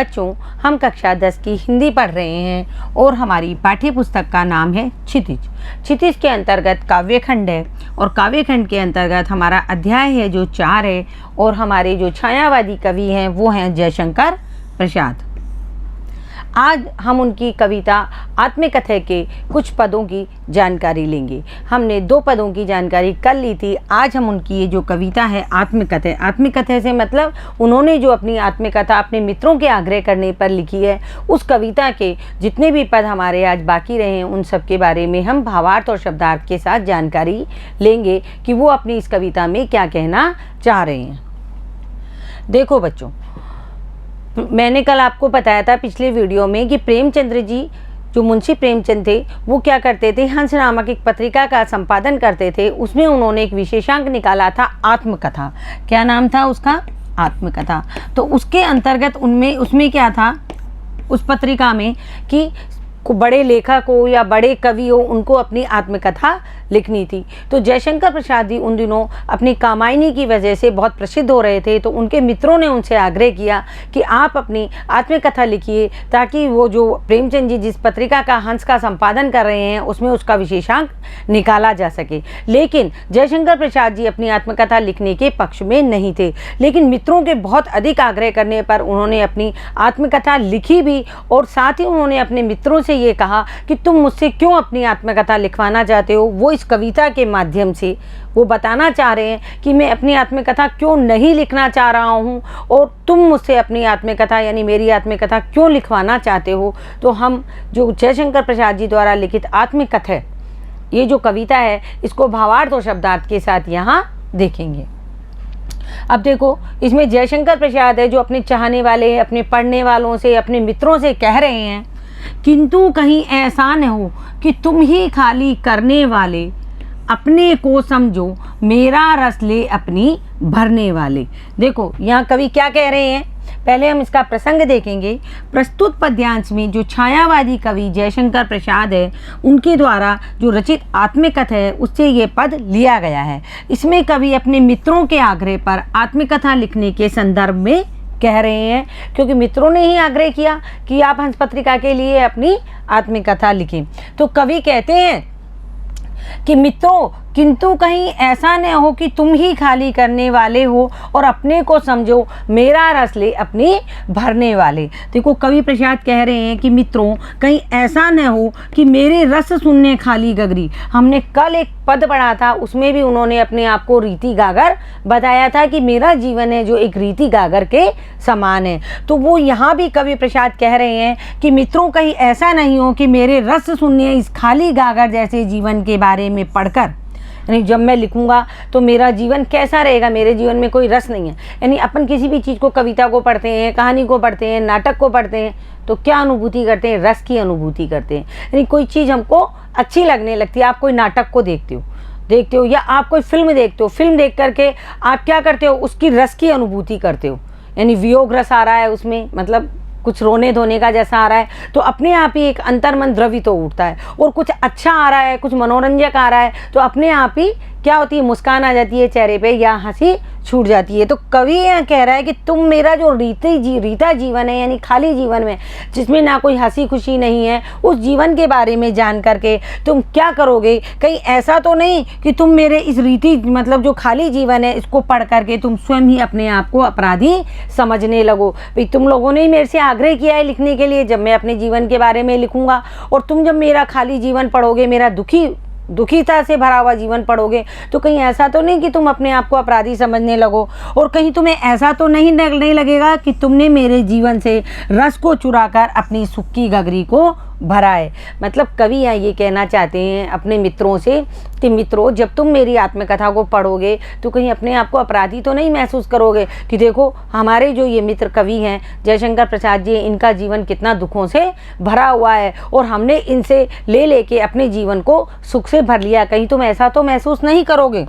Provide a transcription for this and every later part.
बच्चों, हम कक्षा 10 की हिंदी पढ़ रहे हैं और हमारी पाठ्य पुस्तक का नाम है क्षितिज। क्षितिज के अंतर्गत काव्यखंड है और काव्यखंड के अंतर्गत हमारा अध्याय है जो 4 है और हमारे जो छायावादी कवि हैं वो हैं जयशंकर प्रसाद। आज हम उनकी कविता आत्मकथा के कुछ पदों की जानकारी लेंगे। हमने 2 पदों की जानकारी कल ली थी। आज हम उनकी ये जो कविता है आत्मकथा, आत्मकथा से मतलब उन्होंने जो अपनी आत्मकथा अपने मित्रों के आग्रह करने पर लिखी है, उस कविता के जितने भी पद हमारे आज बाकी रहे हैं उन सब के बारे में हम भावार्थ और शब्दार्थ के साथ जानकारी लेंगे कि वो अपनी इस कविता में क्या कहना चाह रहे हैं। देखो बच्चों, मैंने कल आपको बताया था पिछले वीडियो में कि प्रेमचंद्र जी, जो मुंशी प्रेमचंद थे, वो क्या करते थे, हंस नामक एक पत्रिका का संपादन करते थे। उसमें उन्होंने एक विशेषांक निकाला था आत्मकथा। क्या नाम था उसका? आत्मकथा। तो उसके अंतर्गत उसमें क्या था उस पत्रिका में कि बड़े लेखक हो या बड़े कवि हो, उनको अपनी आत्मकथा लिखनी थी। तो जयशंकर प्रसाद जी उन दिनों अपनी कामायनी की वजह से बहुत प्रसिद्ध हो रहे थे, तो उनके मित्रों ने उनसे आग्रह किया कि आप अपनी आत्मकथा लिखिए ताकि वो जो प्रेमचंद जी जिस पत्रिका का हंस का संपादन कर रहे हैं उसमें उसका विशेषांक निकाला जा सके। लेकिन जयशंकर प्रसाद जी अपनी आत्मकथा लिखने के पक्ष में नहीं थे, लेकिन मित्रों के बहुत अधिक आग्रह करने पर उन्होंने अपनी आत्मकथा लिखी भी और साथ ही उन्होंने अपने मित्रों से ये कहा कि तुम मुझसे क्यों अपनी आत्मकथा लिखवाना चाहते हो। वो इस कविता के माध्यम से वो बताना चाह रहे हैं कि मैं अपनी आत्मकथा क्यों नहीं लिखना चाह रहा हूँ और तुम मुझसे अपनी आत्मकथा यानी मेरी आत्मकथा क्यों लिखवाना चाहते हो। तो हम जो जयशंकर प्रसाद जी द्वारा लिखित आत्मकथा, ये जो कविता है, इसको भावार्थ और शब्दार्थ के साथ यहाँ देखेंगे। अब देखो, इसमें जयशंकर प्रसाद है जो अपने चाहने वाले, अपने पढ़ने वालों से, अपने मित्रों से कह रहे हैं, किंतु कहीं ऐसा न हो कि तुम ही खाली करने वाले अपने को समझो, मेरा रस ले अपनी भरने वाले। देखो यहाँ कवि क्या कह रहे हैं, पहले हम इसका प्रसंग देखेंगे। प्रस्तुत पद्यांश में जो छायावादी कवि जयशंकर प्रसाद है, उनके द्वारा जो रचित आत्मकथा है उससे ये पद लिया गया है। इसमें कवि अपने मित्रों के आग्रह पर आत्मकथा लिखने के संदर्भ में कह रहे हैं, क्योंकि मित्रों ने ही आग्रह किया कि आप हंस पत्रिका के लिए अपनी आत्मकथा लिखें। तो कवि कहते हैं कि मित्रों, किंतु कहीं ऐसा न हो कि तुम ही खाली करने वाले हो और अपने को समझो, मेरा रस ले अपनी भरने वाले। देखो कवि प्रसाद कह रहे हैं कि मित्रों, कहीं ऐसा न हो कि मेरे रस सुनने खाली गगरी। हमने कल एक पद पढ़ा था, उसमें भी उन्होंने अपने आप को रीति गागर बताया था कि मेरा जीवन है जो एक रीति गागर के समान है। तो वो यहाँ भी कवि प्रसाद कह रहे हैं कि मित्रों, कहीं ऐसा नहीं हो कि मेरे रस सुनने इस खाली गागर जैसे जीवन के बारे में पढ़कर, यानी जब मैं लिखूंगा तो मेरा जीवन कैसा रहेगा, मेरे जीवन में कोई रस नहीं है। यानी अपन किसी भी चीज़ को, कविता को पढ़ते हैं, कहानी को पढ़ते हैं, नाटक को पढ़ते हैं, तो क्या अनुभूति करते हैं? रस की अनुभूति करते हैं। यानी कोई चीज़ हमको अच्छी लगने लगती है। आप कोई नाटक को देखते हो या आप कोई फिल्म देखते हो, फिल्म देख करके आप क्या करते हो? उसकी रस की अनुभूति करते हो। यानी वियोग रस आ रहा है उसमें, मतलब कुछ रोने धोने का जैसा आ रहा है, तो अपने आप ही एक अंतर्मन द्रवित हो उठता है। और कुछ अच्छा आ रहा है, कुछ मनोरंजक आ रहा है, तो अपने आप ही क्या होती है? मुस्कान आ जाती है चेहरे पे या हंसी छूट जाती है। तो कवि यहाँ कह रहा है कि तुम मेरा जो रीता जीवन है, यानी खाली जीवन में जिसमें ना कोई हंसी खुशी नहीं है, उस जीवन के बारे में जान करके तुम क्या करोगे? कहीं ऐसा तो नहीं कि तुम मेरे इस रीति, मतलब जो खाली जीवन है, इसको पढ़ करके तुम स्वयं ही अपने आप को अपराधी समझने लगो। भाई तुम लोगों ने ही मेरे से आग्रह किया है लिखने के लिए, जब मैं अपने जीवन के बारे में लिखूंगा, और तुम जब मेरा खाली जीवन पढ़ोगे, मेरा दुखीता से भरा हुआ जीवन पढ़ोगे, तो कहीं ऐसा तो नहीं कि तुम अपने आप को अपराधी समझने लगो, और कहीं तुम्हें ऐसा तो नहीं लगेगा कि तुमने मेरे जीवन से रस को चुराकर अपनी सुख की गगरी को भरा है। मतलब कवि यहाँ ये कहना चाहते हैं अपने मित्रों से कि मित्रों, जब तुम मेरी आत्मकथा को पढ़ोगे तो कहीं अपने आप को अपराधी तो नहीं महसूस करोगे कि देखो हमारे जो ये मित्र कवि हैं जयशंकर प्रसाद जी, इनका जीवन कितना दुखों से भरा हुआ है और हमने इनसे लेके अपने जीवन को सुख से भर लिया। कहीं तुम ऐसा तो महसूस नहीं करोगे।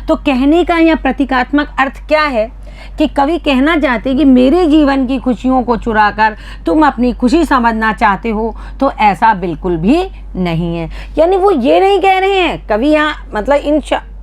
तो कहने का यह प्रतीकात्मक अर्थ क्या है कि कवि कहना चाहते हैं कि मेरे जीवन की खुशियों को चुराकर तुम अपनी खुशी समझना चाहते हो, तो ऐसा बिल्कुल भी नहीं है। यानी वो ये नहीं कह रहे हैं कवि यहाँ, मतलब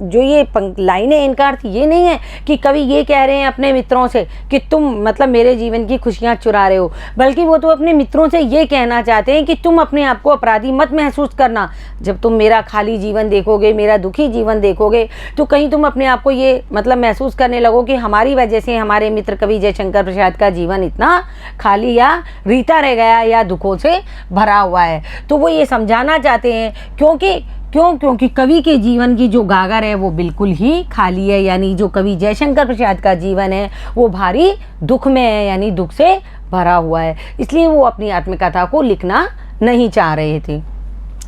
जो ये लाइनें, इनका अर्थ ये नहीं है कि कवि ये कह रहे हैं अपने मित्रों से कि तुम मतलब मेरे जीवन की खुशियाँ चुरा रहे हो, बल्कि वो तो अपने मित्रों से ये कहना चाहते हैं कि तुम अपने आप को अपराधी मत महसूस करना। जब तुम मेरा खाली जीवन देखोगे, मेरा दुखी जीवन देखोगे, तो कहीं तुम अपने आप को ये मतलब महसूस करने लगो कि हमारी वजह से हमारे मित्र कवि जयशंकर प्रसाद का जीवन इतना खाली या रीता रह गया या दुखों से भरा हुआ है। तो वो ये समझाना चाहते हैं क्योंकि कवि के जीवन की जो गागर है वो बिल्कुल ही खाली है, यानी जो कवि जयशंकर प्रसाद का जीवन है वो भारी दुख में है, यानी दुख से भरा हुआ है। इसलिए वो अपनी आत्मकथा को लिखना नहीं चाह रहे थे।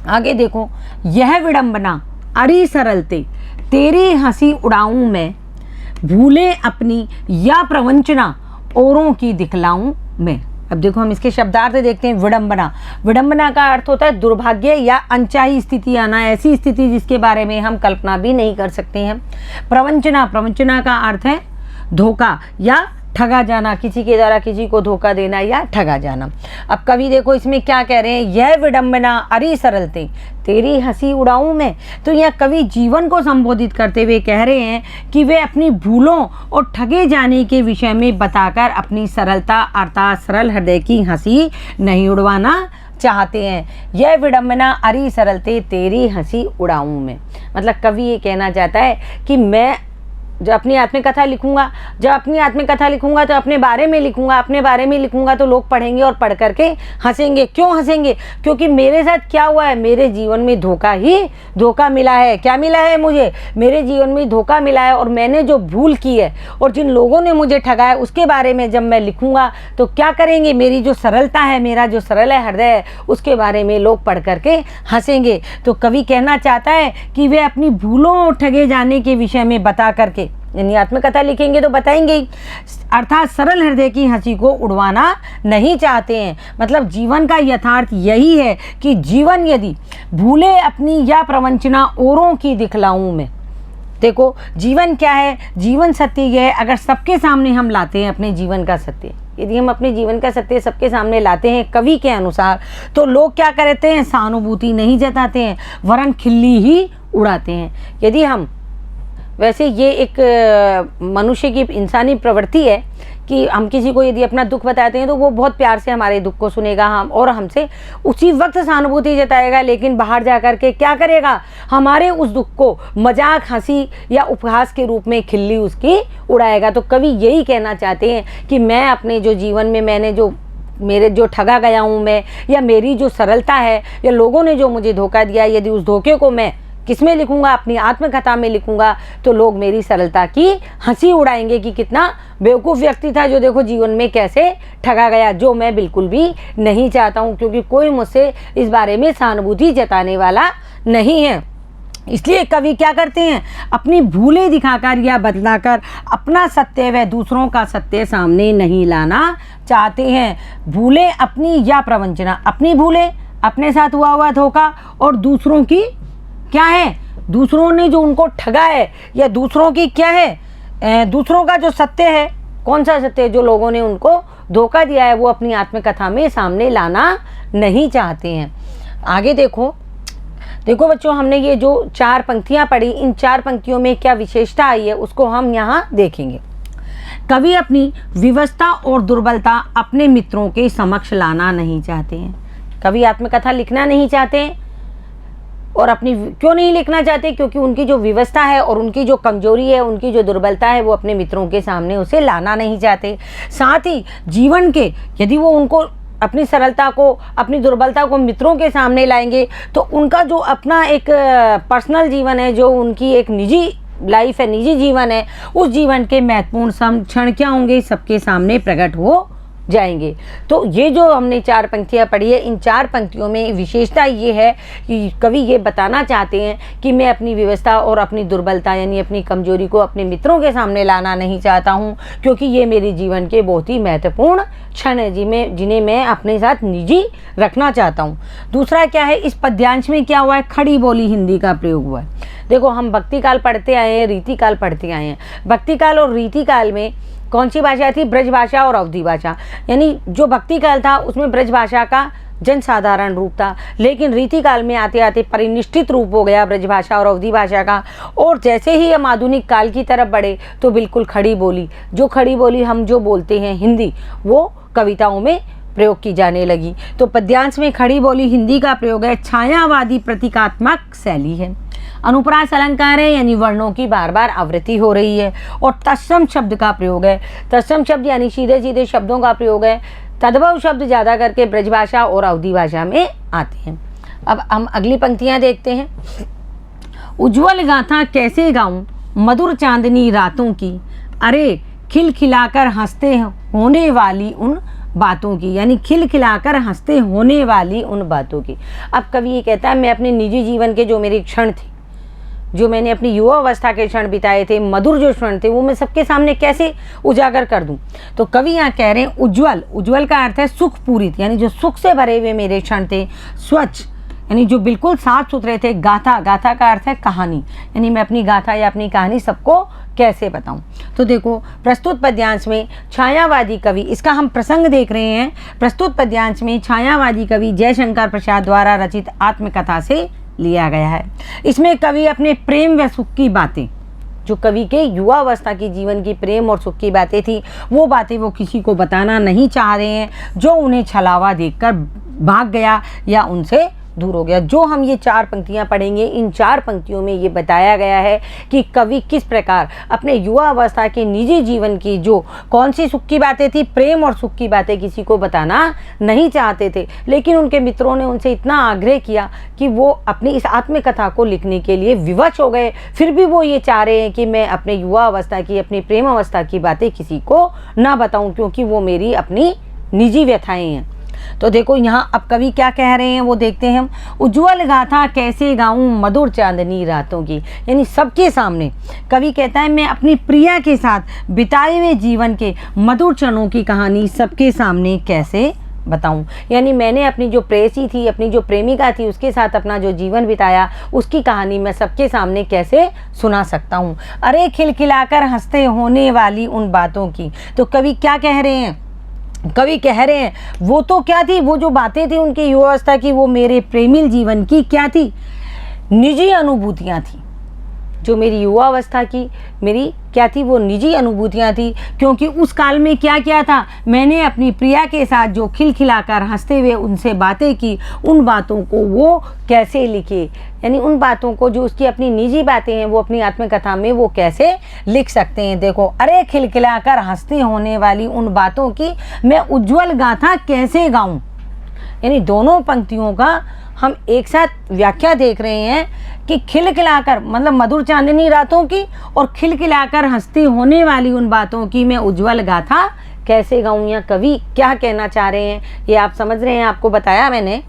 आगे देखो, यह विडंबना अरी सरलते तेरी हंसी उड़ाऊं मैं, भूले अपनी या प्रवंचना औरों की दिखलाऊं मैं। अब देखो हम इसके शब्दार्थ देखते हैं। विडंबना का अर्थ होता है दुर्भाग्य या अनचाही स्थिति आना, ऐसी स्थिति जिसके बारे में हम कल्पना भी नहीं कर सकते हैं। प्रवंचना का अर्थ है धोखा या ठगा जाना, किसी के द्वारा किसी को धोखा देना या ठगा जाना। अब कवि देखो इसमें क्या कह रहे हैं, यह विडंबना अरी सरलते तेरी हंसी उड़ाऊं मैं। तो यह कवि जीवन को संबोधित करते हुए कह रहे हैं कि वे अपनी भूलों और ठगे जाने के विषय में बताकर अपनी सरलता अर्थात सरल हृदय की हंसी नहीं उड़वाना चाहते हैं। यह विडंबना अरी सरलते तेरी हंसी उड़ाऊं मैं, मतलब कवि ये कहना चाहता है कि मैं जब अपनी आत्मकथा लिखूंगा तो अपने बारे में लिखूंगा तो लोग पढ़ेंगे और पढ़ करके हंसेंगे। क्यों हंसेंगे? क्योंकि मेरे साथ क्या हुआ है, मेरे जीवन में धोखा मिला है। क्या मिला है मुझे? मेरे जीवन में धोखा मिला है, और मैंने जो भूल की है और जिन लोगों ने मुझे ठगा है उसके बारे में जब मैं लिखूंगा तो क्या करेंगे, मेरी जो सरलता है, मेरा जो सरल है हृदय है, उसके बारे में लोग पढ़ करके हंसेंगे। तो कवि कहना चाहता है कि वे अपनी भूलों और ठगे जाने के विषय में बता करके, यानी आत्मकथा लिखेंगे तो बताएंगे ही, अर्थात सरल हृदय की हंसी को उड़वाना नहीं चाहते हैं। मतलब जीवन का यथार्थ यही है कि जीवन यदि भूले अपनी या प्रवंचना औरों की दिखलाऊं मैं। देखो जीवन क्या है, जीवन सत्य यह है, अगर सबके सामने हम लाते हैं अपने जीवन का सत्य, यदि हम अपने जीवन का सत्य सबके सामने लाते हैं कवि के अनुसार, तो लोग क्या करते हैं, सहानुभूति नहीं जताते हैं, वरन खिल्ली ही उड़ाते हैं। यदि हम, वैसे ये एक मनुष्य की इंसानी प्रवृत्ति है कि हम किसी को यदि अपना दुख बताते हैं तो वो बहुत प्यार से हमारे दुख को सुनेगा और हमसे उसी वक्त सहानुभूति जताएगा, लेकिन बाहर जा कर के क्या करेगा, हमारे उस दुख को मजाक, हंसी या उपहास के रूप में खिल्ली उसकी उड़ाएगा। तो कवि यही कहना चाहते हैं कि मैं अपने जो जीवन में मेरे जो ठगा गया हूँ मैं, या मेरी जो सरलता है, या लोगों ने जो मुझे धोखा दिया, यदि उस धोखे को मैं किसमें लिखूंगा, अपनी आत्मकथा में लिखूंगा, तो लोग मेरी सरलता की हंसी उड़ाएंगे कि कितना बेवकूफ़ व्यक्ति था जो देखो जीवन में कैसे ठगा गया, जो मैं बिल्कुल भी नहीं चाहता हूं, क्योंकि कोई मुझसे इस बारे में सहानुभूति जताने वाला नहीं है। इसलिए कवि क्या करते हैं, अपनी भूलें दिखाकर या बतलाकर अपना सत्य व दूसरों का सत्य सामने नहीं लाना चाहते हैं। भूलें अपनी या प्रवंचना, अपनी भूलें, अपने साथ हुआ धोखा, और दूसरों की क्या है, दूसरों ने जो उनको ठगा है, या दूसरों की क्या है, दूसरों का जो सत्य है, कौन सा सत्य, जो लोगों ने उनको धोखा दिया है, वो अपनी आत्मकथा में सामने लाना नहीं चाहते हैं। आगे देखो बच्चों, हमने ये जो 4 पंक्तियां पढ़ी, इन 4 पंक्तियों में क्या विशेषता आई है उसको हम यहाँ देखेंगे। कवि अपनी विवशता और दुर्बलता अपने मित्रों के समक्ष लाना नहीं चाहते हैं। कवि आत्मकथा लिखना नहीं चाहते, और अपनी क्यों नहीं लिखना चाहते, क्योंकि उनकी जो विवशता है और उनकी जो कमजोरी है, उनकी जो दुर्बलता है, वो अपने मित्रों के सामने उसे लाना नहीं चाहते। साथ ही जीवन के, यदि वो उनको अपनी सरलता को, अपनी दुर्बलता को मित्रों के सामने लाएंगे, तो उनका जो अपना एक पर्सनल जीवन है, जो उनकी एक निजी लाइफ है, निजी जीवन है, उस जीवन के महत्वपूर्ण क्षण क्या होंगे, सबके सामने प्रकट हो जाएंगे। तो ये जो हमने 4 पंक्तियाँ पढ़ी है, इन 4 पंक्तियों में विशेषता ये है कि कवि ये बताना चाहते हैं कि मैं अपनी विवशता और अपनी दुर्बलता, यानी अपनी कमजोरी को अपने मित्रों के सामने लाना नहीं चाहता हूँ, क्योंकि ये मेरे जीवन के बहुत ही महत्वपूर्ण क्षण है जिन्हें मैं अपने साथ निजी रखना चाहता हूँ। दूसरा क्या है, इस पद्यांश में क्या हुआ है, खड़ी बोली हिंदी का प्रयोग हुआ है। देखो हम भक्तिकाल पढ़ते आए हैं, रीतिकाल पढ़ते आए हैं। भक्तिकाल और रीतिकाल में कौन सी भाषा थी, ब्रज भाषा और अवधी भाषा। यानी जो भक्ति काल था उसमें ब्रज भाषा का जनसाधारण रूप था, लेकिन रीतिकाल में आते आते परिनिष्ठित रूप हो गया ब्रजभाषा और अवधी भाषा का। और जैसे ही हम आधुनिक काल की तरफ बढ़े तो बिल्कुल खड़ी बोली, जो खड़ी बोली हम जो बोलते हैं हिंदी, वो कविताओं में प्रयोग की जाने लगी। तो पद्यांश में खड़ी बोली हिंदी का प्रयोग है, छायावादी प्रतीकात्मक शैली है, अनुप्रास अलंकार है, यानी वर्णों की बार बार आवृत्ति हो रही है, और तत्सम शब्द का प्रयोग है। तत्सम शब्द यानी सीधे सीधे शब्दों का प्रयोग है। तद्भव शब्द ज़्यादा करके ब्रजभाषा और अवधी भाषा में आते हैं। अब हम अगली पंक्तियाँ देखते हैं। उज्ज्वल गाथा कैसे गाऊं मधुर चांदनी रातों की, अरे खिलखिलाकर हंसते होने वाली उन बातों की, यानी खिलखिलाकर हंसते होने वाली उन बातों की। अब कवि ये कहता है मैं अपने निजी जीवन के जो मेरे क्षण थे, जो मैंने अपनी युवा अवस्था के क्षण बिताए थे, मधुर जो क्षण थे, वो मैं सबके सामने कैसे उजागर कर दूं। तो कवि यहाँ कह रहे हैं उज्ज्वल, उज्ज्वल का अर्थ है सुख पूरित, यानी जो सुख से भरे हुए मेरे क्षण थे। स्वच्छ यानी जो बिल्कुल साफ सुथरे थे। गाथा, गाथा का अर्थ है कहानी, यानी मैं अपनी गाथा या अपनी कहानी सबको कैसे बताऊं। तो देखो प्रस्तुत पद्यांश में छायावादी कवि, इसका हम प्रसंग देख रहे हैं। प्रस्तुत पद्यांश में छायावादी कवि जयशंकर प्रसाद द्वारा रचित आत्मकथा से लिया गया है। इसमें कवि अपने प्रेम व सुख की बातें, जो कवि के युवा अवस्था की जीवन की प्रेम और सुख की बातें थी, वो बातें वो किसी को बताना नहीं चाह रहे हैं, जो उन्हें छलावा देखकर भाग गया या उनसे दूर हो गया। जो हम ये 4 पंक्तियां पढ़ेंगे, इन 4 पंक्तियों में ये बताया गया है कि कवि किस प्रकार अपने युवा अवस्था के निजी जीवन की जो कौन सी सुख की बातें थी, प्रेम और सुख की बातें किसी को बताना नहीं चाहते थे, लेकिन उनके मित्रों ने उनसे इतना आग्रह किया कि वो अपनी इस आत्मकथा को लिखने के लिए विवश हो गए। फिर भी वो ये चाह रहे हैं कि मैं अपने युवा अवस्था की, अपनी प्रेम अवस्था की बातें किसी को ना बताऊं, क्योंकि वो मेरी अपनी निजी व्यथाएं हैं। तो देखो यहाँ अब कवि क्या कह रहे हैं वो देखते हैं हम। उज्ज्वल गाथा कैसे गाऊं मधुर चांदनी रातों की, यानी सबके सामने कवि कहता है मैं अपनी प्रिया के साथ बिताए हुए जीवन के मधुर क्षणों की कहानी सबके सामने कैसे बताऊं। यानी मैंने अपनी जो प्रेयसी थी, अपनी जो प्रेमिका थी, उसके साथ अपना जो जीवन बिताया, उसकी कहानी मैं सबके सामने कैसे सुना सकता हूं। अरे खिलखिलाकर हंसते होने वाली उन बातों की। तो कवि क्या कह रहे हैं, कवि कह रहे हैं वो तो क्या थी, वो जो बातें थी उनकी युवावस्था की, वो मेरे प्रेमिल जीवन की क्या थी, निजी अनुभूतियाँ थी। जो मेरी युवा अवस्था की मेरी क्या थी, वो निजी अनुभूतियाँ थी। क्योंकि उस काल में क्या क्या था, मैंने अपनी प्रिया के साथ जो खिलखिलाकर हंसते हुए उनसे बातें की, उन बातों को वो कैसे लिखे, यानी उन बातों को जो उसकी अपनी निजी बातें हैं वो अपनी आत्मकथा में वो कैसे लिख सकते हैं। देखो अरे खिलखिलाकर हंसते होने वाली उन बातों की मैं उज्ज्वल गाथा कैसे गाऊं। यानी दोनों पंक्तियों का हम एक साथ व्याख्या देख रहे हैं कि खिलखिलाकर मतलब मधुर चांदनी रातों की, और खिलखिलाकर हंसती होने वाली उन बातों की मैं उज्ज्वल गाथा कैसे गाऊं। या कवि क्या कहना चाह रहे हैं ये आप समझ रहे हैं। आपको बताया मैंने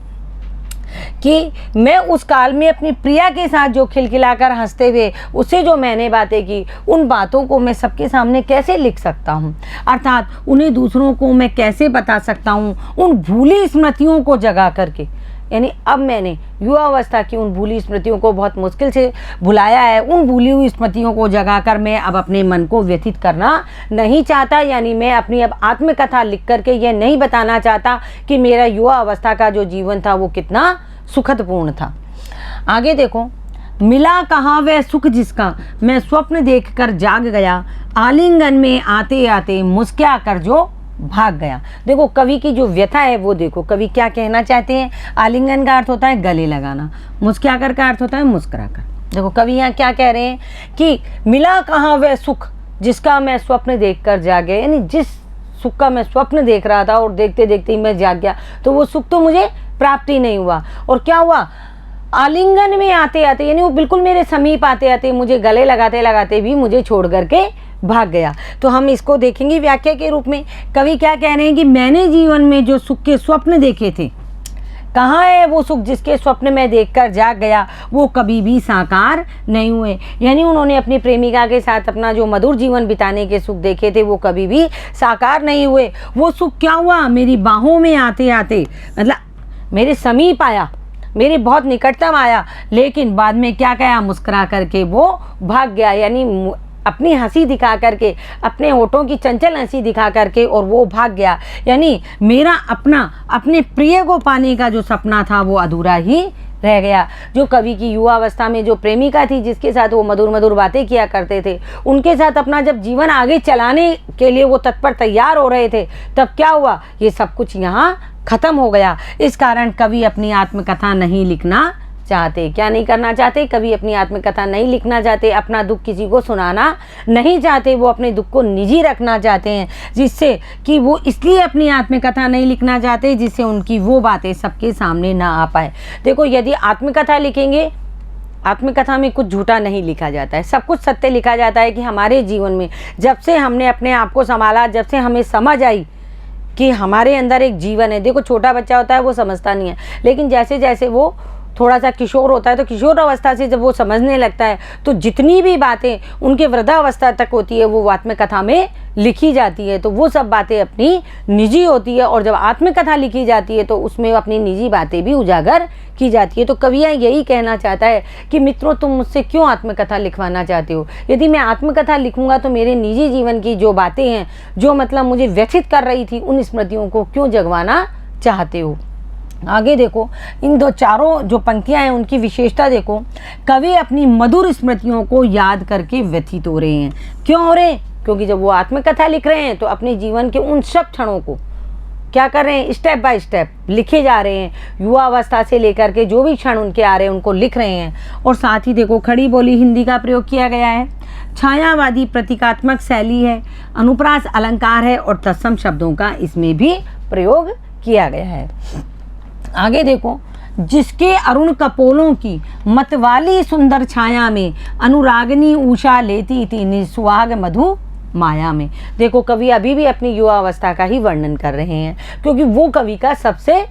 कि मैं उस काल में अपनी प्रिया के साथ जो खिलखिलाकर हंसते हुए उससे जो मैंने बातें की, उन बातों को मैं सबके सामने कैसे लिख सकता हूँ, अर्थात उन्हें दूसरों को मैं कैसे बता सकता हूँ उन भूली स्मृतियों को जगा करके। यानी अब मैंने युवा अवस्था की उन भूली स्मृतियों को बहुत मुश्किल से भुलाया है, उन भूली हुई स्मृतियों को जगाकर मैं अब अपने मन को व्यथित करना नहीं चाहता। यानी मैं अपनी अब आत्मकथा लिख करके यह नहीं बताना चाहता कि मेरा युवा अवस्था का जो जीवन था वो कितना सुखदपूर्ण था। आगे देखो, मिला कहाँ वह सुख जिसका मैं स्वप्न देखकर जाग गया, आलिंगन में आते आते मुस्कुरा कर जो भाग गया। देखो कवि की जो व्यथा है वो देखो, कवि क्या कहना चाहते हैं। आलिंगन का अर्थ होता है गले लगाना, मुस्कुराकर का अर्थ होता है मुस्कुराकर। देखो कवि यहाँ क्या कह रहे हैं कि मिला कहाँ वह सुख जिसका मैं स्वप्न देखकर जाग गया, यानी जिस सुख का मैं स्वप्न देख रहा था और देखते देखते ही मैं जाग गया, तो वो सुख तो मुझे प्राप्त ही नहीं हुआ। और क्या हुआ, आलिंगन में आते आते, यानी वो बिल्कुल मेरे समीप आते आते मुझे गले लगाते लगाते भी मुझे छोड़ करके भाग गया। तो हम इसको देखेंगे व्याख्या के रूप में। कवि क्या कह रहे हैं कि मैंने जीवन में जो सुख के स्वप्न देखे थे, कहाँ है वो सुख जिसके स्वप्न में देखकर जाग गया, वो कभी भी साकार नहीं हुए। यानी उन्होंने अपनी प्रेमिका के साथ अपना जो मधुर जीवन बिताने के सुख देखे थे वो कभी भी साकार नहीं हुए। वो सुख क्या हुआ, मेरी बाहों में आते आते मतलब मेरे समीप आया, मेरे बहुत निकटतम आया, लेकिन बाद में क्या कहा, मुस्कुरा करके वो भाग गया। यानी अपनी हंसी दिखा करके, अपने होठों की चंचल हंसी दिखा करके और वो भाग गया। यानी मेरा अपने प्रिय को पाने का जो सपना था वो अधूरा ही रह गया। जो कवि की युवावस्था में जो प्रेमिका थी, जिसके साथ वो मधुर मधुर बातें किया करते थे, उनके साथ अपना जब जीवन आगे चलाने के लिए वो तत्पर तैयार हो रहे थे, तब क्या हुआ, ये सब कुछ यहाँ खत्म हो गया। इस कारण कवि अपनी आत्मकथा नहीं लिखना चाहते। क्या नहीं करना चाहते? कभी अपनी आत्मकथा नहीं लिखना चाहते, अपना दुख किसी को सुनाना नहीं चाहते, वो अपने दुख को निजी रखना चाहते हैं, जिससे कि वो इसलिए अपनी आत्मकथा नहीं लिखना चाहते जिससे उनकी वो बातें सबके सामने ना आ पाए। देखो, यदि आत्मकथा लिखेंगे, आत्मकथा में कुछ झूठा नहीं लिखा जाता है, सब कुछ सत्य लिखा जाता है कि हमारे जीवन में जब से हमने अपने आप को संभाला, जब से हमें समझ आई कि हमारे अंदर एक जीवन है। देखो, छोटा बच्चा होता है वो समझता नहीं है, लेकिन जैसे जैसे वो थोड़ा सा किशोर होता है तो किशोर अवस्था से जब वो समझने लगता है तो जितनी भी बातें उनके वृद्धावस्था तक होती है वो आत्मकथा में लिखी जाती है। तो वो सब बातें अपनी निजी होती है, और जब आत्मकथा लिखी जाती है तो उसमें अपनी निजी बातें भी उजागर की जाती है। तो कवियाँ यही कहना चाहता है कि मित्रों, तुम मुझसे क्यों आत्मकथा लिखवाना चाहते हो? यदि मैं आत्मकथा लिखूंगा तो मेरे निजी जीवन की जो बातें हैं, जो मतलब मुझे व्यथित कर रही थी, उन स्मृतियों को क्यों जगवाना चाहते हो? आगे देखो, इन दो चारों जो पंक्तियां हैं उनकी विशेषता देखो। कवि अपनी मधुर स्मृतियों को याद करके व्यथित हो रहे हैं। क्यों हो रहे हैं? क्योंकि जब वो आत्मकथा लिख रहे हैं तो अपने जीवन के उन सब क्षणों को क्या कर रहे हैं, स्टेप बाय स्टेप लिखे जा रहे हैं। युवा अवस्था से लेकर के जो भी क्षण उनके आ रहे हैं उनको लिख रहे हैं। और साथ ही देखो, खड़ी बोली हिंदी का प्रयोग किया गया है, छायावादी प्रतीकात्मक शैली है, अनुप्रास अलंकार है और तत्सम शब्दों का इसमें भी प्रयोग किया गया है। आगे देखो, जिसके अरुण कपोलों की मतवाली सुंदर छाया में अनुरागनी उषा लेती थी निस्वाग मधु माया में। देखो, कवि अभी भी अपनी युवा अवस्था का ही वर्णन कर रहे हैं, क्योंकि वो कवि का सबसे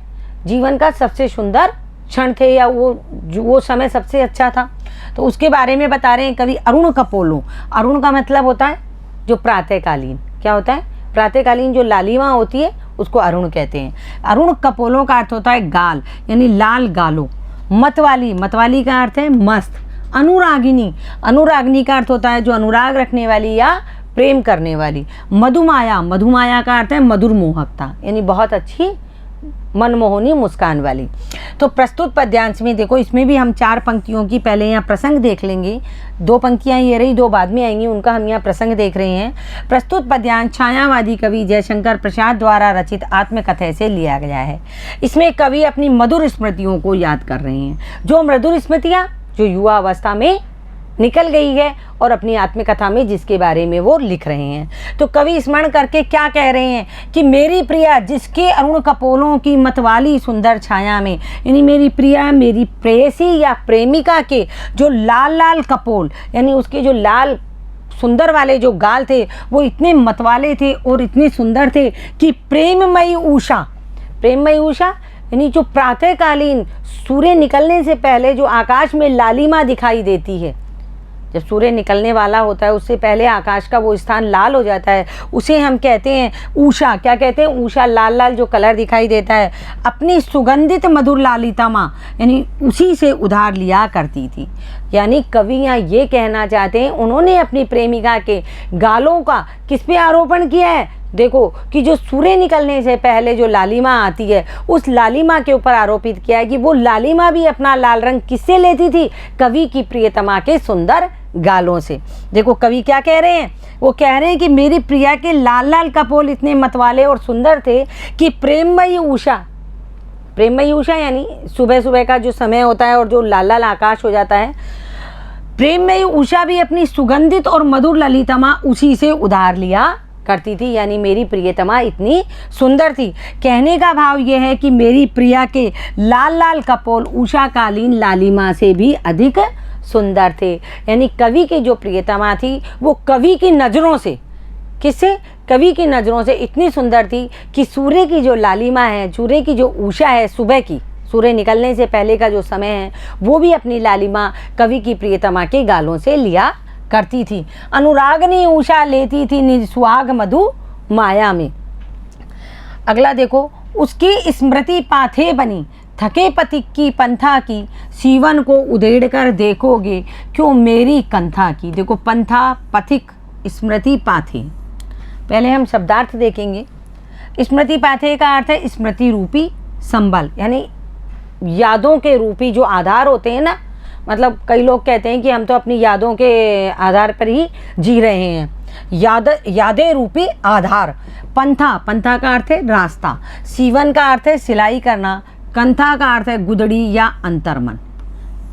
जीवन का सबसे सुंदर क्षण थे, या वो समय सबसे अच्छा था। तो उसके बारे में बता रहे हैं कवि। अरुण कपोलों, अरुण का मतलब होता है जो प्रातःकालीन, क्या होता है, प्रातःकालीन जो लालिमा होती है उसको अरुण कहते हैं। अरुण कपोलों का अर्थ होता है गाल, यानी लाल गालों। मतवाली, मतवाली का अर्थ है मस्त। अनुरागिनी, अनुरागिनी का अर्थ होता है जो अनुराग रखने वाली या प्रेम करने वाली। मधुमाया, मधुमाया का अर्थ है मधुर मोहकता, यानी बहुत अच्छी मनमोहनी मुस्कान वाली। तो प्रस्तुत पद्यांश में देखो, इसमें भी हम 4 पंक्तियों की पहले यहाँ प्रसंग देख लेंगे। 2 पंक्तियाँ ये रही, 2 बाद में आएंगी, उनका हम यहाँ प्रसंग देख रहे हैं। प्रस्तुत पद्यांश छायावादी कवि जयशंकर प्रसाद द्वारा रचित आत्मकथा से लिया गया है। इसमें कवि अपनी मधुर स्मृतियों को याद कर रहे हैं, जो मधुर स्मृतियाँ जो युवा अवस्था में निकल गई है और अपनी आत्मकथा में जिसके बारे में वो लिख रहे हैं। तो कवि स्मरण करके क्या कह रहे हैं कि मेरी प्रिया जिसके अरुण कपोलों की मतवाली सुंदर छाया में, यानी मेरी प्रिया, मेरी प्रेयसी या प्रेमिका के जो लाल लाल कपोल, यानी उसके जो लाल सुंदर वाले जो गाल थे वो इतने मतवाले थे और इतने सुंदर थे कि प्रेममयी उषा, प्रेममयी उषा यानी जो प्रातःकालीन सूर्य निकलने से पहले जो आकाश में लालिमा दिखाई देती है, जब सूर्य निकलने वाला होता है उससे पहले आकाश का वो स्थान लाल हो जाता है, उसे हम कहते हैं उषा। क्या कहते हैं? उषा, लाल लाल जो कलर दिखाई देता है। अपनी सुगंधित मधुर लालिता माँ, यानी उसी से उधार लिया करती थी। यानी कवि यहाँ ये कहना चाहते हैं, उन्होंने अपनी प्रेमिका के गालों का किस पे आरोपण किया है? देखो कि जो सूर्य निकलने से पहले जो लालिमा आती है उस लालिमा के ऊपर आरोपित किया है कि वो लालिमा भी अपना लाल रंग किससे लेती थी? कवि की प्रियतमा के सुंदर गालों से। देखो कवि क्या कह रहे हैं, वो कह रहे हैं कि मेरी प्रिया के लाल लाल कपोल इतने मतवाले और सुंदर थे कि प्रेममयी उषा, प्रेममयी उषा यानी सुबह सुबह का जो समय होता है और जो लाल लाल आकाश हो जाता है, प्रेममयी उषा भी अपनी सुगंधित और मधुर ललितमा उसी से उधार लिया करती थी। यानी मेरी प्रियतमा इतनी सुंदर थी। कहने का भाव यह है कि मेरी प्रिया के लाल लाल कपोल उषाकालीन लालिमा से भी अधिक सुंदर थे। यानी कवि की जो प्रियतमा थी वो कवि की नज़रों से, किससे? कवि की नज़रों से इतनी सुंदर थी कि सूर्य की जो लालिमा है, सूर्य की जो उषा है, सुबह की सूर्य निकलने से पहले का जो समय है, वो भी अपनी लालिमा कवि की प्रियतमा के गालों से लिया करती थी। अनुरागनी उषा लेती थी निस्वाग मधु माया में। अगला देखो, उसकी स्मृति पाथे बनी थके पथिक की पंथा की, सीवन को उधेड़ कर देखोगे क्यों मेरी कंथा की। देखो पंथा, पथिक, स्मृति, पाथे। पहले हम शब्दार्थ देखेंगे। स्मृति पाथे का अर्थ है स्मृति रूपी संबल, यानी यादों के रूपी जो आधार होते हैं ना, मतलब कई लोग कहते हैं कि हम तो अपनी यादों के आधार पर ही जी रहे हैं। यादें रूपी आधार। पंथा, पंथा का अर्थ है रास्ता। सीवन का अर्थ है सिलाई करना। कंथा का अर्थ है गुदड़ी या अंतर्मन।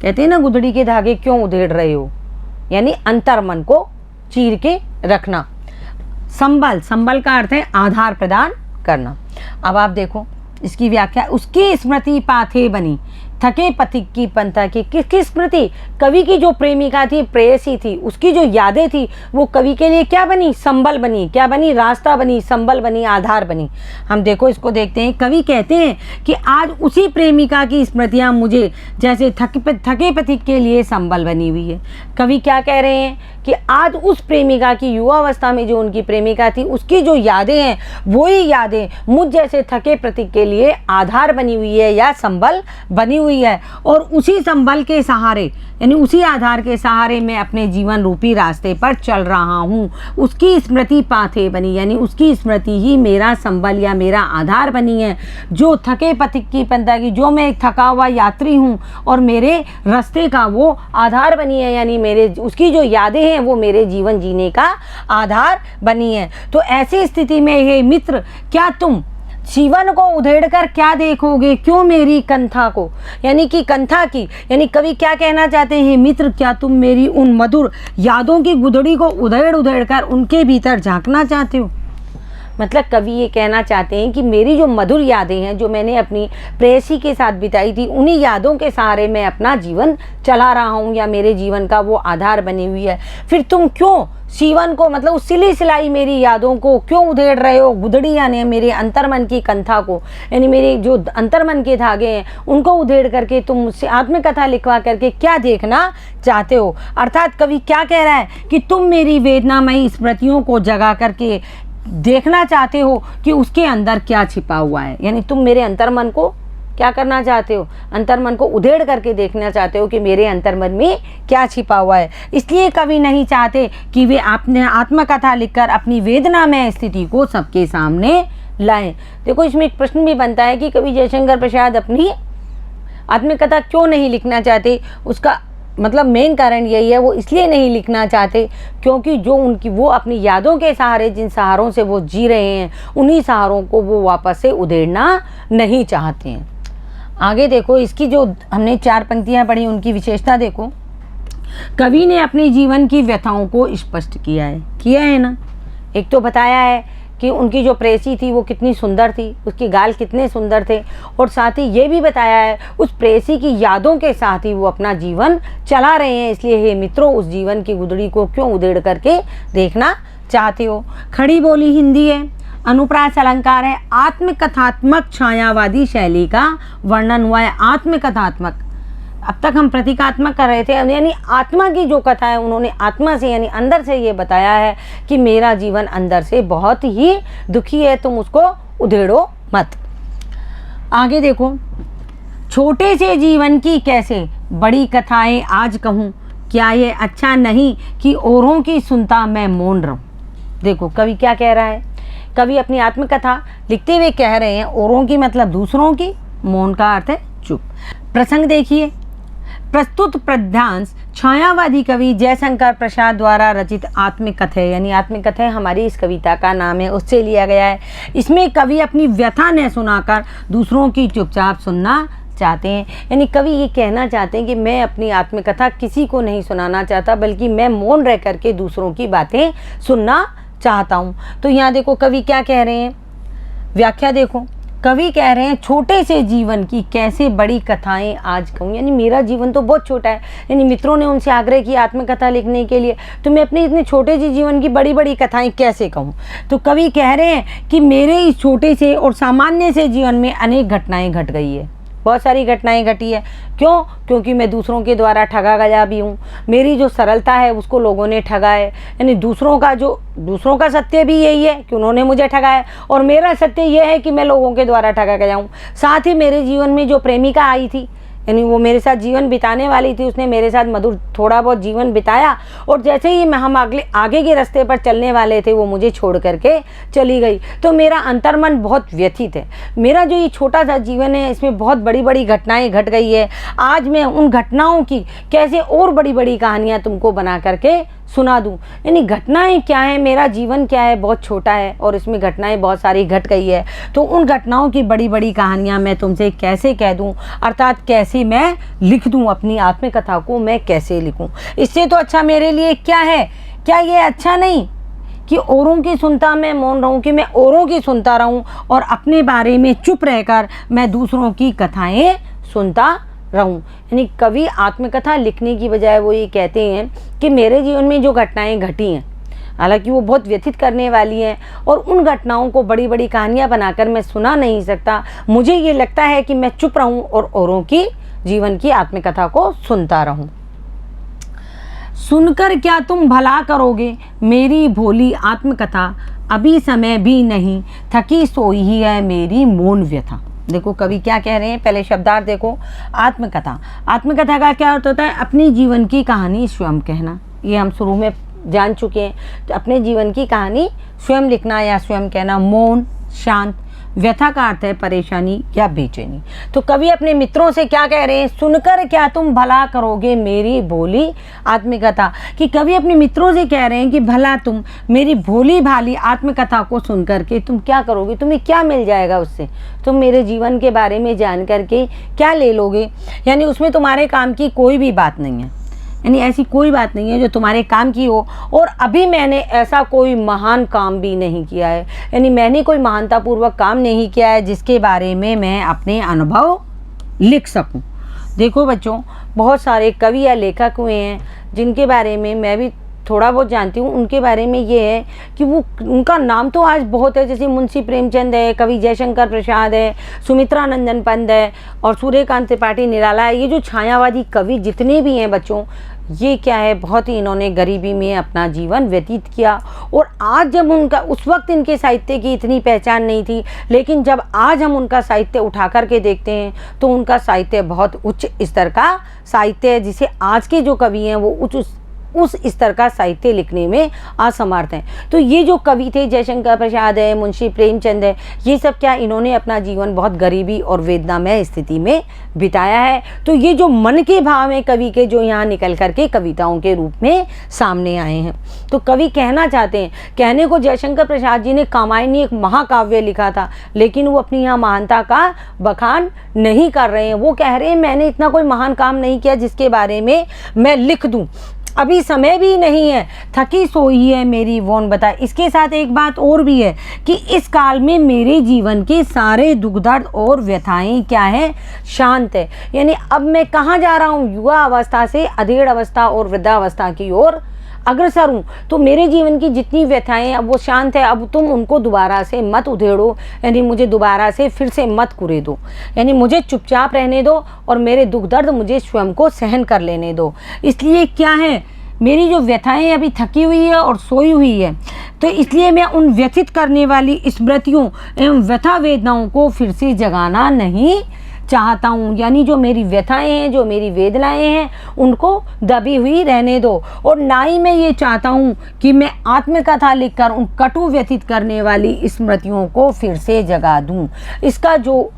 कहते हैं ना गुदड़ी के धागे क्यों उधेड़ रहे हो, यानी अंतर्मन को चीर के रखना। संबल, संबल का अर्थ है आधार प्रदान करना। अब आप देखो इसकी व्याख्या। उसकी स्मृति पाथे बनी, थके पथिक की पंथा की। किसकी स्मृति? कवि की जो प्रेमिका थी, प्रेयसी थी, उसकी जो यादें थी वो कवि के लिए क्या बनी? संबल बनी। क्या बनी? रास्ता बनी, संबल बनी, आधार बनी। हम देखो इसको देखते हैं। कवि कहते हैं कि आज उसी प्रेमिका की स्मृतियां मुझे जैसे थके पथिक के लिए संबल बनी हुई है। कवि क्या कह रहे हैं कि आज उस प्रेमिका की, युवावस्था में जो उनकी प्रेमिका थी, उसकी जो यादें हैं वही यादें मुझ जैसे थके पथिक के लिए आधार बनी हुई है या संबल बनी हुई है। और उसी संबल के सहारे, यानी उसी आधार के सहारे मैं अपने जीवन रूपी रास्ते पर चल रहा हूँ। उसकी स्मृति पाथे बनी, यानी उसकी स्मृति ही मेरा संबल या मेरा आधार बनी है। जो थके पथिक की पंथा की, जो मैं एक थका हुआ यात्री हूँ और मेरे रास्ते का वो आधार बनी है, यानी मेरे उसकी जो यादें हैं वो मेरे जीवन जीने का आधार बनी है। तो ऐसी स्थिति में हे मित्र, क्या तुम जीवन को उधेड़कर क्या देखोगे क्यों मेरी कंथा को, यानी कि कंथा की, यानी कवि क्या कहना चाहते हैं? मित्र, क्या तुम मेरी उन मधुर यादों की गुदड़ी को उधेड़ उधेड़ कर उनके भीतर झांकना चाहते हो? मतलब कवि ये कहना चाहते हैं कि मेरी जो मधुर यादें हैं, जो मैंने अपनी प्रेयसी के साथ बिताई थी, उन्हीं यादों के सहारे मैं अपना जीवन चला रहा हूँ या मेरे जीवन का वो आधार बनी हुई है। फिर तुम क्यों जीवन को, मतलब उस सिली सिलाई मेरी यादों को क्यों उधेड़ रहे हो? गुदड़ी यानी मेरे अंतर्मन की कंथा को, यानी मेरे जो अंतर्मन के धागे हैं उनको उधेड़ करके तुम मुझसे आत्मकथा लिखवा करके क्या देखना चाहते हो? अर्थात कवि क्या कह रहा है कि तुम मेरी वेदनामयी स्मृतियों को जगा करके देखना चाहते हो कि उसके अंदर क्या छिपा हुआ है, यानी तुम मेरे अंतर्मन को क्या करना चाहते हो? अंतर्मन को उधेड़ करके देखना चाहते हो कि मेरे अंतर्मन में क्या छिपा हुआ है। इसलिए कवि नहीं चाहते कि वे अपने आत्मकथा लिखकर अपनी वेदनामय स्थिति को सबके सामने लाएं। देखो इसमें एक प्रश्न भी बनता है कि कवि जयशंकर प्रसाद अपनी आत्मकथा क्यों नहीं लिखना चाहते? उसका मतलब मेन कारण यही है, वो इसलिए नहीं लिखना चाहते क्योंकि जो उनकी वो अपनी यादों के सहारे, जिन सहारों से वो जी रहे हैं, उन्हीं सहारों को वो वापस से उधेड़ना नहीं चाहते हैं। आगे देखो, इसकी जो हमने 4 पंक्तियां पढ़ी उनकी विशेषता देखो। कवि ने अपने जीवन की व्यथाओं को स्पष्ट किया है ना। एक तो बताया है कि उनकी जो प्रेयसी थी वो कितनी सुंदर थी, उसके गाल कितने सुंदर थे, और साथ ही ये भी बताया है उस प्रेयसी की यादों के साथ ही वो अपना जीवन चला रहे हैं। इसलिए हे मित्रों, उस जीवन की गुदड़ी को क्यों उधेड़ करके देखना चाहते हो? खड़ी बोली हिंदी है, अनुप्रास अलंकार है, आत्मकथात्मक छायावादी शैली का वर्णन हुआ है। आत्मकथात्मक, अब तक हम प्रतीकात्मक कर रहे थे, यानी आत्मा की जो कथा है उन्होंने आत्मा से यानी अंदर से ये बताया है कि मेरा जीवन अंदर से बहुत ही दुखी है, तुम उसको उधेड़ो मत। आगे देखो, छोटे से जीवन की कैसे बड़ी कथाएं आज कहूँ, क्या ये अच्छा नहीं कि औरों की सुनता मैं मौन रहूं। देखो कवि क्या कह रहा है, कवि अपनी आत्मकथा लिखते हुए कह रहे हैं औरों की मतलब दूसरों की, मौन का अर्थ है चुप। प्रसंग देखिए, प्रस्तुत पद्यांश छायावादी कवि जयशंकर प्रसाद द्वारा रचित आत्मकथा, यानी आत्मकथा हमारी इस कविता का नाम है, उससे लिया गया है। इसमें कवि अपनी व्यथा न सुनाकर दूसरों की चुपचाप सुनना चाहते हैं, यानी कवि ये कहना चाहते हैं कि मैं अपनी आत्मकथा किसी को नहीं सुनाना चाहता, बल्कि मैं मौन रह करके दूसरों की बातें सुनना चाहता हूँ। तो यहाँ देखो कवि क्या कह रहे हैं, व्याख्या देखो। कवि कह रहे हैं छोटे से जीवन की कैसे बड़ी कथाएं आज कहूँ, यानी मेरा जीवन तो बहुत छोटा है, यानी मित्रों ने उनसे आग्रह किया आत्मकथा लिखने के लिए, तो मैं अपने इतने छोटे से जीवन की बड़ी बड़ी कथाएं कैसे कहूँ। तो कवि कह रहे हैं कि मेरे इस छोटे से और सामान्य से जीवन में अनेक घटनाएं घट गई है। बहुत सारी घटनाएं घटी है। क्यों? क्योंकि मैं दूसरों के द्वारा ठगा गया भी हूँ। मेरी जो सरलता है उसको लोगों ने ठगा है। यानी दूसरों का सत्य भी यही है कि उन्होंने मुझे ठगा है, और मेरा सत्य यह है कि मैं लोगों के द्वारा ठगा गया हूँ। साथ ही मेरे जीवन में जो प्रेमिका आई थी, यानी वो मेरे साथ जीवन बिताने वाली थी, उसने मेरे साथ मधुर थोड़ा बहुत जीवन बिताया, और जैसे ही हम आगे के रास्ते पर चलने वाले थे वो मुझे छोड़ करके चली गई। तो मेरा अंतर्मन बहुत व्यथित है। मेरा जो ये छोटा सा जीवन है इसमें बहुत बड़ी बड़ी घटनाएं घट गई है। आज मैं उन घटनाओं की कैसे और बड़ी बड़ी कहानियाँ तुमको बना करके सुना दूं। यानी घटनाएं क्या है, मेरा जीवन क्या है, बहुत छोटा है और इसमें घटनाएं बहुत सारी घट गई है। तो उन घटनाओं की बड़ी बड़ी कहानियां मैं तुमसे कैसे कह दूं, अर्थात कैसे मैं लिख दूं, अपनी आत्मकथा को मैं कैसे लिखूं। इससे तो अच्छा मेरे लिए क्या है? क्या ये अच्छा नहीं कि औरों की सुनता मैं मौन रहूं, कि मैं औरों की सुनता रहूं और अपने बारे में चुप रहकर मैं दूसरों की कथाएं सुनता रहूं। यानी कवि आत्मकथा लिखने की बजाय वो ये कहते हैं कि मेरे जीवन में जो घटनाएं घटी हैं, हालांकि वो बहुत व्यथित करने वाली हैं, और उन घटनाओं को बड़ी बड़ी कहानियां बनाकर मैं सुना नहीं सकता। मुझे ये लगता है कि मैं चुप रहूं और औरों की जीवन की आत्मकथा को सुनता रहूं। सुनकर क्या तुम भला करोगे मेरी भोली आत्मकथा, अभी समय भी नहीं थकी सोई ही है मेरी मौन व्यथा। देखो कवि क्या कह रहे हैं, पहले शब्दार्थ देखो। आत्मकथा, आत्मकथा का क्या अर्थ होता है? अपनी जीवन की कहानी स्वयं कहना। ये हम शुरू में जान चुके हैं। तो अपने जीवन की कहानी स्वयं लिखना या स्वयं कहना। मौन, शांत। व्यथा का अर्थ है परेशानी या बेचैनी। तो कवि अपने मित्रों से क्या कह रहे हैं? सुनकर क्या तुम भला करोगे मेरी भोली आत्मकथा। कि कवि अपने मित्रों से कह रहे हैं कि भला तुम मेरी भोली भाली आत्मकथा को सुनकर के तुम क्या करोगे, तुम्हें क्या मिल जाएगा उससे? तुम मेरे जीवन के बारे में जान करके क्या ले लोगे? यानी उसमें तुम्हारे काम की कोई भी बात नहीं है। यानी ऐसी कोई बात नहीं है जो तुम्हारे काम की हो, और अभी मैंने ऐसा कोई महान काम भी नहीं किया है। यानी मैंने कोई महानतापूर्वक काम नहीं किया है जिसके बारे में मैं अपने अनुभव लिख सकूं। देखो बच्चों, बहुत सारे कवि या लेखक हुए हैं जिनके बारे में मैं भी थोड़ा बहुत जानती हूँ। उनके बारे में ये है कि वो, उनका नाम तो आज बहुत है, जैसे मुंशी प्रेमचंद है, कवि जयशंकर प्रसाद है, सुमित्रा नंदन पंत है और सूर्यकांत त्रिपाठी निराला है। ये जो छायावादी कवि जितने भी हैं बच्चों, ये क्या है, बहुत ही इन्होंने गरीबी में अपना जीवन व्यतीत किया। और आज जब उनका, उस वक्त इनके साहित्य की इतनी पहचान नहीं थी, लेकिन जब आज हम उनका साहित्य उठा करके देखते हैं तो उनका साहित्य बहुत उच्च स्तर का साहित्य है, जिसे आज के जो कवि हैं वो उस स्तर का साहित्य लिखने में असमर्थ हैं। तो ये जो कवि थे, जयशंकर प्रसाद है, मुंशी प्रेमचंद है, ये सब क्या, इन्होंने अपना जीवन बहुत गरीबी और वेदनामय स्थिति में बिताया है। तो ये जो मन के भाव हैं कवि के, जो यहाँ निकल करके कविताओं के रूप में सामने आए हैं। तो कवि कहना चाहते हैं, कहने को जयशंकर प्रसाद जी ने कामायनी एक महाकाव्य लिखा था, लेकिन वो अपनी यहाँ महानता का बखान नहीं कर रहे हैं। वो कह रहे हैं मैंने इतना कोई महान काम नहीं किया जिसके बारे में मैं लिख दूँ, अभी समय भी नहीं है, थकी सोई है मेरी वोन बता। इसके साथ एक बात और भी है कि इस काल में मेरे जीवन के सारे दुख दर्द और व्यथाएं क्या है, शांत है। यानी अब मैं कहाँ जा रहा हूँ, युवा अवस्था से अधेड़ अवस्था और वृद्धावस्था की ओर अग्रसर हूँ। तो मेरे जीवन की जितनी व्यथाएं अब वो शांत है। अब तुम उनको दोबारा से मत उधेड़ो, यानी मुझे दोबारा से फिर से मत कुरे दो, यानी मुझे चुपचाप रहने दो और मेरे दुख दर्द मुझे स्वयं को सहन कर लेने दो। इसलिए क्या है, मेरी जो व्यथाएं अभी थकी हुई है और सोई हुई है, तो इसलिए मैं उन व्यथित करने वाली स्मृतियों एवं व्यथा वेदनाओं को फिर से जगाना नहीं चाहता हूँ। यानी जो मेरी व्यथाएं हैं, जो मेरी वेदनाएं हैं, उनको दबी हुई रहने दो। और ना ही मैं ये चाहता हूँ कि मैं आत्मकथा लिखकर उन कटु व्यथित करने वाली स्मृतियों को फिर से जगा दूँ। इसका जो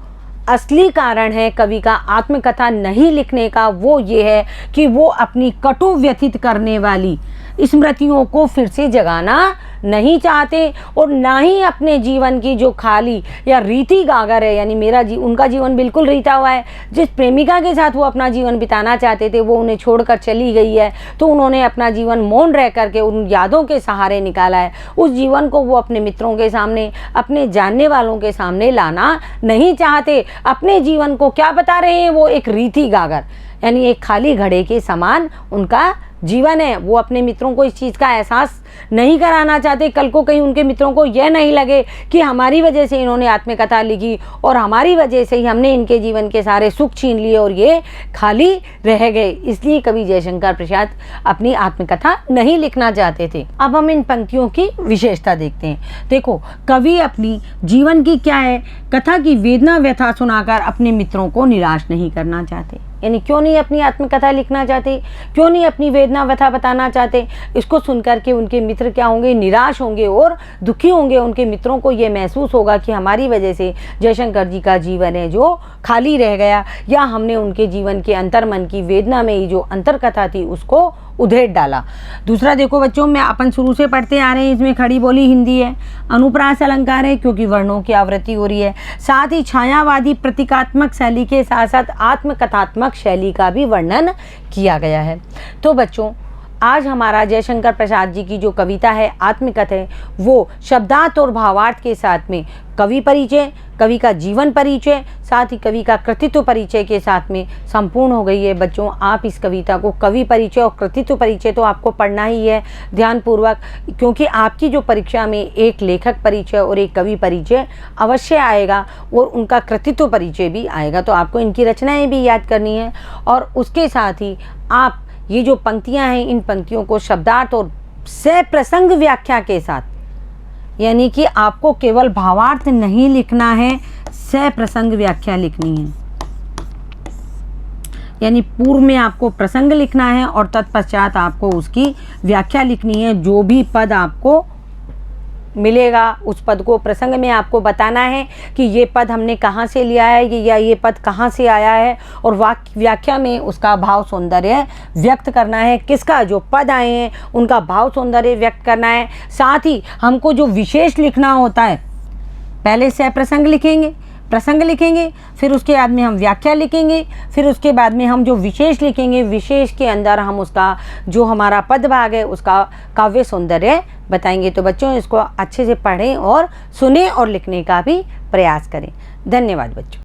असली कारण है कवि का आत्मकथा नहीं लिखने का, वो ये है कि वो अपनी कटु व्यथित करने वाली स्मृतियों को फिर से जगाना नहीं चाहते, और ना ही अपने जीवन की जो खाली या रीति गागर है, यानी उनका जीवन बिल्कुल रीता हुआ है। जिस प्रेमिका के साथ वो अपना जीवन बिताना चाहते थे वो उन्हें छोड़कर चली गई है, तो उन्होंने अपना जीवन मौन रह करके उन यादों के सहारे निकाला है। उस जीवन को वो अपने मित्रों के सामने, अपने जानने वालों के सामने लाना नहीं चाहते। अपने जीवन को क्या बता रहे हैं, वो एक रीति गागर, यानी एक खाली घड़े के समान उनका जीवन है वो अपने मित्रों को इस चीज़ का एहसास नहीं कराना चाहते। कल को कहीं उनके मित्रों को यह नहीं लगे कि हमारी वजह से इन्होंने आत्मकथा लिखी और हमारी वजह से ही हमने इनके जीवन के सारे सुख छीन लिए और ये खाली रह गए। इसलिए कवि जयशंकर प्रसाद अपनी आत्मकथा नहीं लिखना चाहते थे। अब हम इन पंक्तियों की विशेषता देखते हैं। देखो, कवि अपनी जीवन की क्या है, कथा की वेदना व्यथा सुनाकर अपने मित्रों को निराश नहीं करना चाहते। यानी क्यों नहीं अपनी आत्मकथा लिखना चाहते, क्यों नहीं अपनी वेदना व्यथा बताना चाहते? इसको सुनकर के उनके मित्र क्या होंगे, निराश होंगे और दुखी होंगे। उनके मित्रों को ये महसूस होगा कि हमारी वजह से जयशंकर जी का जीवन है जो खाली रह गया, या हमने उनके जीवन के अंतर्मन की वेदना में ही जो अंतर्कथा थी उसको उधेड़ डाला। दूसरा देखो बच्चों, मैं अपन शुरू से पढ़ते आ रहे हैं, इसमें खड़ी बोली हिंदी है, अनुप्रास अलंकार है क्योंकि वर्णों की आवृत्ति हो रही है, साथ ही छायावादी प्रतीकात्मक शैली के साथ साथ आत्मकथात्मक शैली का भी वर्णन किया गया है। तो बच्चों, आज हमारा जयशंकर प्रसाद जी की जो कविता है आत्मकथा है, वो शब्दार्थ और भावार्थ के साथ में कवि परिचय, कवि का जीवन परिचय, साथ ही कवि का कृतित्व परिचय के साथ में संपूर्ण हो गई है। बच्चों, आप इस कविता को कवि परिचय और कृतित्व परिचय तो आपको पढ़ना ही है ध्यानपूर्वक, क्योंकि आपकी जो परीक्षा में एक लेखक परिचय और एक कवि परिचय अवश्य आएगा और उनका कृतित्व परिचय भी आएगा। तो आपको इनकी रचनाएं भी याद करनी है और उसके साथ ही आप ये जो पंक्तियां हैं इन पंक्तियों को शब्दार्थ और सप्रसंग व्याख्या के साथ, यानी कि आपको केवल भावार्थ नहीं लिखना है, सप्रसंग व्याख्या लिखनी है। यानी पूर्व में आपको प्रसंग लिखना है और तत्पश्चात आपको उसकी व्याख्या लिखनी है। जो भी पद आपको मिलेगा उस पद को प्रसंग में आपको बताना है कि ये पद हमने कहाँ से लिया है या ये पद कहाँ से आया है, और व्याख्या में उसका भाव सौंदर्य व्यक्त करना है। किसका, जो पद आए हैं उनका भाव सौंदर्य व्यक्त करना है। साथ ही हमको जो विशेष लिखना होता है, पहले से प्रसंग लिखेंगे, प्रसंग लिखेंगे, फिर उसके बाद में हम व्याख्या लिखेंगे, फिर उसके बाद में हम जो विशेष लिखेंगे, विशेष के अंदर हम उसका जो हमारा पद भाग है उसका काव्य सौंदर्य बताएंगे। तो बच्चों, इसको अच्छे से पढ़ें और सुने और लिखने का भी प्रयास करें। धन्यवाद बच्चों।